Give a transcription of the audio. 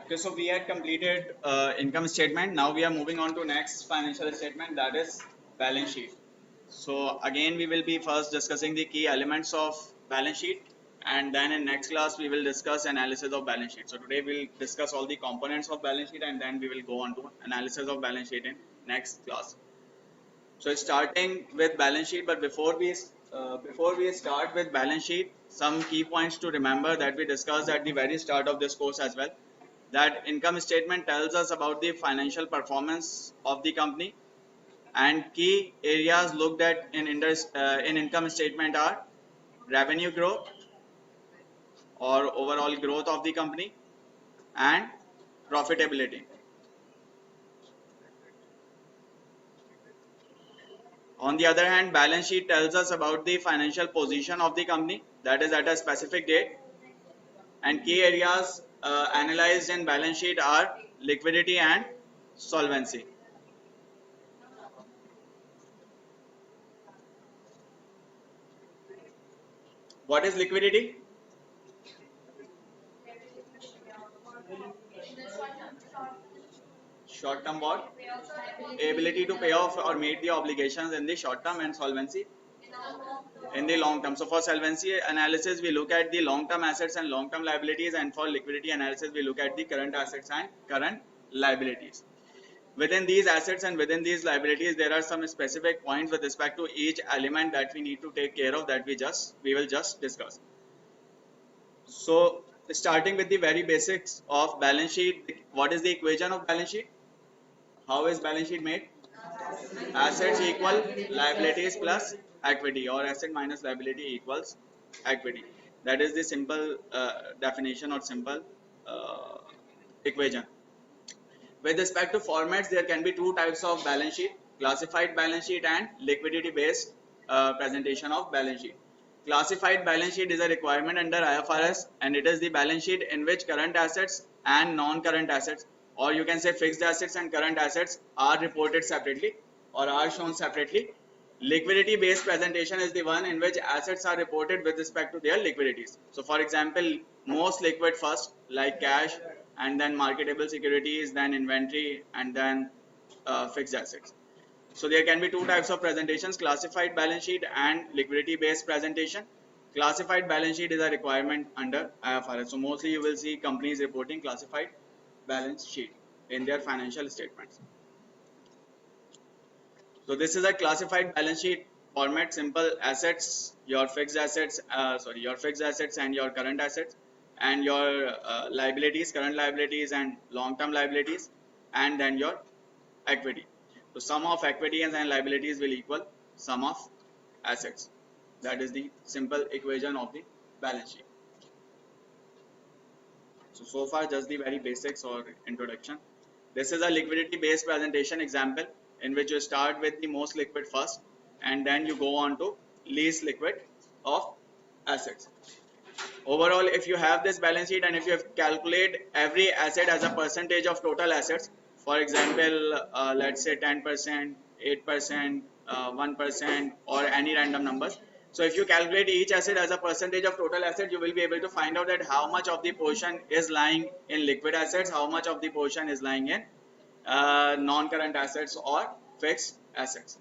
Okay, so we had completed income statement. Now we are moving on to next financial statement, that is balance sheet. So again, we will be first discussing the key elements of balance sheet, and then in next class we will discuss analysis of balance sheet. So today we'll discuss all the components of balance sheet, and then we will go on to analysis of balance sheet in next class. So starting with balance sheet, but before we start with balance sheet, some key points to remember that we discussed at the very start of this course as well. That income statement tells us about the financial performance of the company, and key areas looked at in income statement are revenue growth or overall growth of the company and profitability. On the other hand, balance sheet tells us about the financial position of the company, that is at a specific date, and key areas analyzed in balance sheet are liquidity and solvency. What is liquidity? Short term what? Ability to pay off or meet the obligations in the short term, and solvency in the long term. So for solvency analysis, we look at the long term assets and long term liabilities, and for liquidity analysis, we look at the current assets and current liabilities. Within these assets and within these liabilities, there are some specific points with respect to each element that we need to take care of, that we will just discuss. So starting with the very basics of balance sheet, what is the equation of balance sheet? How is balance sheet made? Assets equal liabilities plus equity, or asset minus liability equals equity. That is the simple definition or simple equation. With respect to formats, there can be two types of balance sheet: classified balance sheet and liquidity based presentation of balance sheet. Classified balance sheet is a requirement under IFRS, and it is the balance sheet in which current assets and non-current assets, or you can say fixed assets and current assets, are reported separately or are shown separately. Liquidity based presentation is the one in which assets are reported with respect to their liquidities. So for example, most liquid first, like cash, and then marketable securities, then inventory, and then fixed assets. So there can be two types of presentations: classified balance sheet and liquidity based presentation. Classified balance sheet is a requirement under IFRS. So mostly you will see companies reporting classified balance sheet in their financial statements. So this is a classified balance sheet format: simple assets, your fixed assets, your fixed assets and your current assets, and your liabilities, current liabilities and long-term liabilities, and then your equity. So sum of equity and liabilities will equal sum of assets. That is the simple equation of the balance sheet. So far just the very basics or introduction. This is a liquidity based presentation example in which you start with the most liquid first, and then you go on to least liquid of assets. Overall, if you have this balance sheet and if you have calculate every asset as a percentage of total assets, for example, let's say 10%, 8%, 1%, or any random numbers. So if you calculate each asset as a percentage of total asset, you will be able to find out that how much of the portion is lying in liquid assets, how much of the portion is lying in non-current assets or fixed assets.